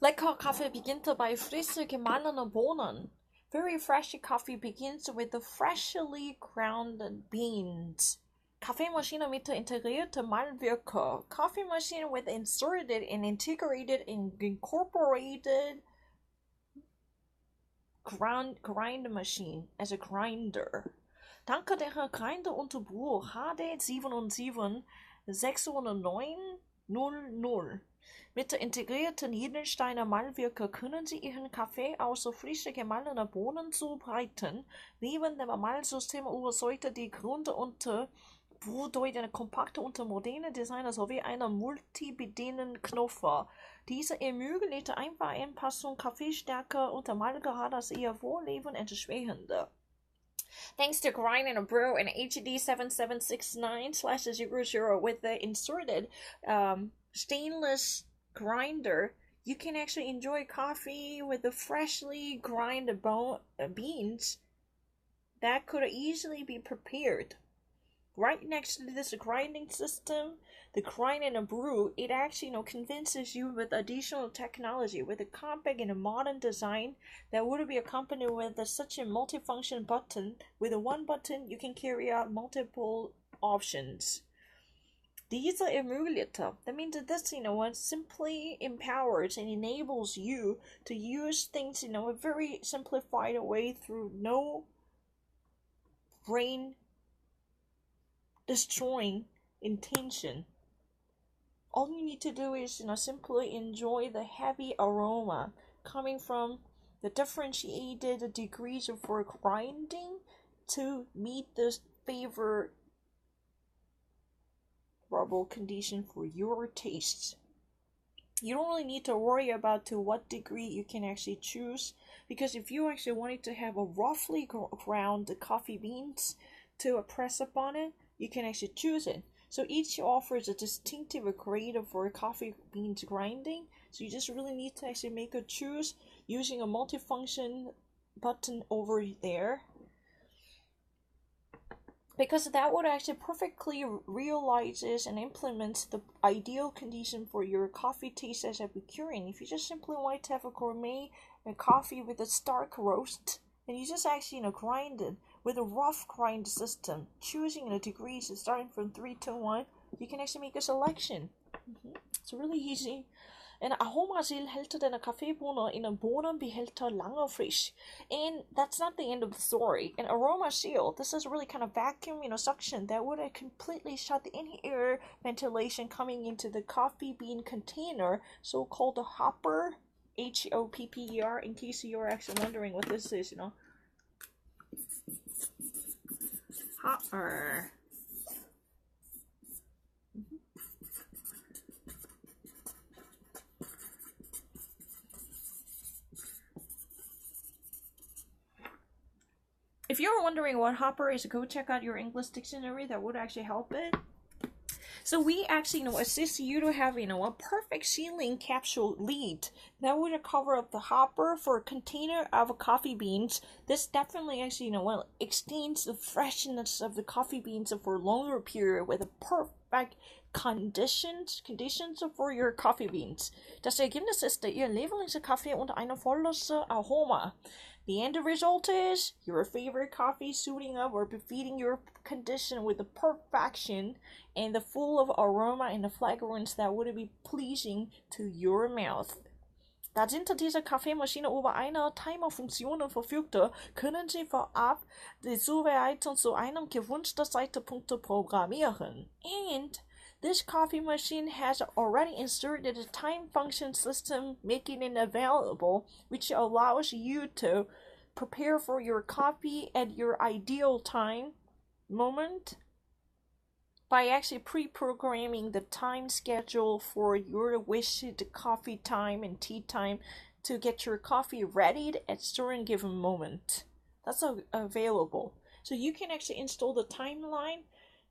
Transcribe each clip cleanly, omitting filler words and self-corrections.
Lecker Kaffee beginnt bei frisch gemahlenen Bohnen. Very fresh coffee begins with the freshly grounded beans. Kaffeemaschine mit integriertem Malwirker. Coffee machine with inserted and integrated and incorporated grind machine as a grinder. Danke der Grinderunterbruch HD 77 60900. Mit der integrierten Niedensteiner Malwirke können Sie Ihren Kaffee aus so frisch gemahlenen Bohnen zubereiten. Neben dem Malsystem überzeugt die Gründe durch eine kompakte und moderne Designer sowie einer Multi-Bedienen-Knopf. Diese ermöglicht einfach Anpassung, Kaffeestärke und Malgrad als Ihr Wohlleben entsprechend. Thanks to Grind and Brew and HD7769/00 with the inserted stainless grinder, you can actually enjoy coffee with the freshly grinded beans that could easily be prepared. Right next to this grinding system, the Grind and Brew, it actually convinces you with additional technology, with a compact and a modern design that would be accompanied with such a multifunction button. With one button, you can carry out multiple options. These are emulator. That means that this, simply empowers and enables you to use things, a very simplified way through no brain destroying intention. All you need to do is, simply enjoy the heavy aroma coming from the differentiated degrees for grinding to meet the favorable condition for your tastes. You don't really need to worry about to what degree you can actually choose, because if you actually wanted to have a roughly ground coffee beans to press upon it, you can actually choose it. So each offers a distinctive grade for coffee beans grinding. So you just really need to actually make a choose using a multifunction button over there, because that would actually perfectly realizes and implements the ideal condition for your coffee taste as Epicurean. If you just simply want to have a gourmet coffee with a stark roast, and you just actually grind it with a rough grind system, choosing the degrees starting from 3 to 1, you can actually make a selection. It's really easy. Ein Aromasil hält deine Kaffeebohne in einem Bohnenbehälter lange frisch. And that's not the end of the story. An aroma seal, this is really kind of vacuum, suction that would completely shut any air ventilation coming into the coffee bean container, so-called the hopper, Hopper, in case you're actually wondering what this is, Hopper. If you're wondering what hopper is, go check out your English dictionary. That would actually help it. So we actually, assist you to have, a perfect sealing capsule lid that would cover up the hopper for a container of coffee beans. This definitely actually, extends the freshness of the coffee beans for a longer period with a perfect conditions for your coffee beans. Das Ergebnis ist Ihr Lieblingskaffee und ein volles Aroma. The end result is your favorite coffee suiting up or befitting your condition with the perfection and the full of aroma and the fragrance that would be pleasing to your mouth. Da hinter dieser Kaffeemaschine über eine Timer-Funktion verfügte, können Sie vorab die Zubereitung zu einem gewünschten Zeitpunkt programmieren. And this coffee machine has already inserted a time function system, making it available, which allows you to prepare for your coffee at your ideal time moment by actually pre-programming the time schedule for your wished coffee time and tea time to get your coffee readied at certain given moment. That's available. So you can actually install the timeline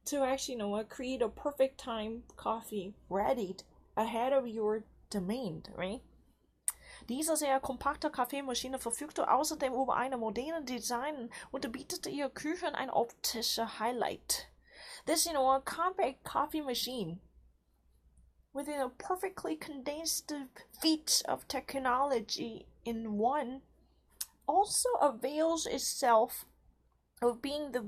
to actually create a perfect time coffee readied ahead of your demand, right? Diese sehr kompakte Kaffeemaschine verfügte außerdem über ein modernes Design und bietet ihr Küchen ein optisches Highlight. This, a compact coffee machine within a perfectly condensed feat of technology in one also avails itself of being the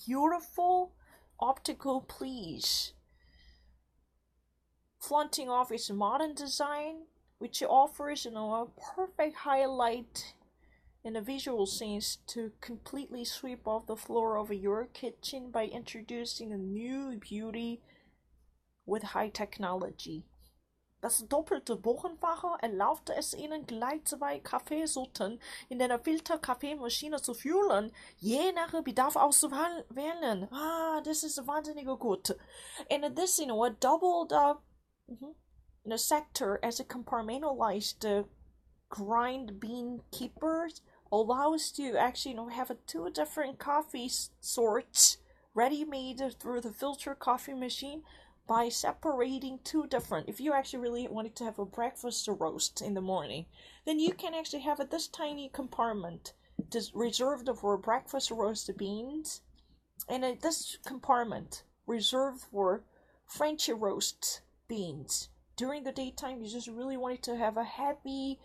beautiful optical please, flaunting off its modern design, which offers a perfect highlight in a visual sense to completely sweep off the floor of your kitchen by introducing a new beauty with high technology. Das doppelte Bogenfacher erlaubte es ihnen, gleich 2 Kaffeesorten in der Filterkaffeemaschine zu füllen, je nach Bedarf auszuwählen. Das ist wahnsinnig gut. And this, doubled up in a sector as a compartmentalized grind bean keepers allows to actually have 2 different coffee sorts ready-made through the filter coffee machine by separating 2 different. If you actually really wanted to have a breakfast roast in the morning, then you can actually have this tiny compartment reserved for breakfast roast beans, and this compartment reserved for French roast beans. During the daytime, you just really wanted to have a heavy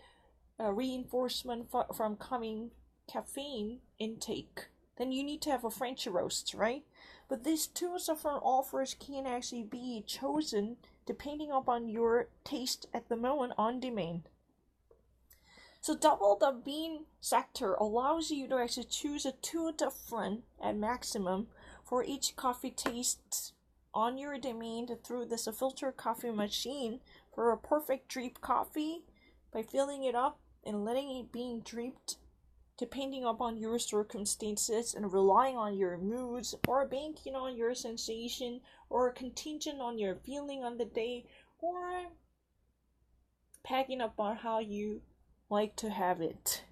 reinforcement from coming caffeine intake. Then you need to have a French roast, right? But these 2 different offers can actually be chosen depending upon your taste at the moment on demand. So double the bean sector allows you to actually choose 2 different at maximum for each coffee taste on your demand through this filter coffee machine for a perfect drip coffee by filling it up and letting it being dripped depending upon your circumstances and relying on your moods or banking on your sensation or contingent on your feeling on the day or packing up on how you like to have it.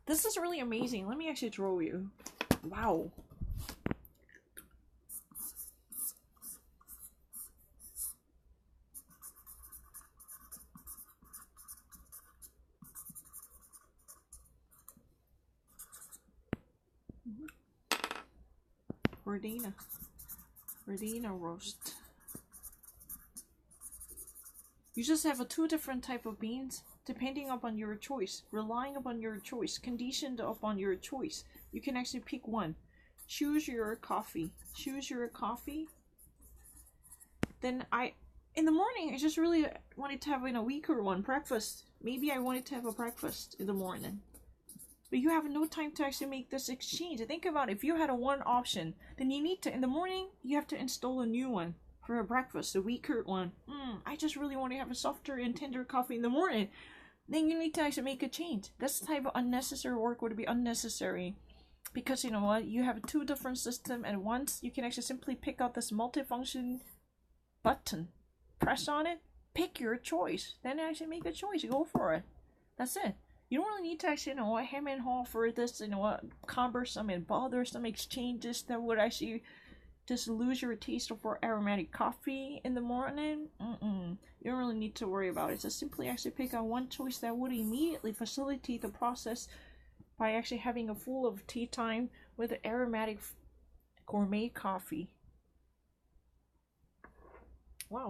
This is really amazing. Let me actually draw you. Wow. Rodina roast. You just have 2 different type of beans depending upon your choice, relying upon your choice, conditioned upon your choice. You can actually pick one. Choose your coffee. Then in the morning, I just really wanted to have a weaker one, breakfast. Maybe I wanted to have a breakfast in the morning. But you have no time to actually make this exchange. Think about it. If you had one option, then you need to, in the morning, you have to install a new one for a breakfast, a weaker one. I just really want to have a softer and tender coffee in the morning. Then you need to actually make a change. This type of unnecessary work would be unnecessary. Because you know what? You have 2 different systems, and once you can actually simply pick out this multifunction button. Press on it, pick your choice. Then actually make a choice. Go for it. That's it. You don't really need to actually, hem and haw for this, cumbersome and bothersome exchanges that would actually just lose your taste for aromatic coffee in the morning. You don't really need to worry about it. Just simply actually pick out one choice that would immediately facilitate the process by actually having a full of tea time with aromatic gourmet coffee. Wow.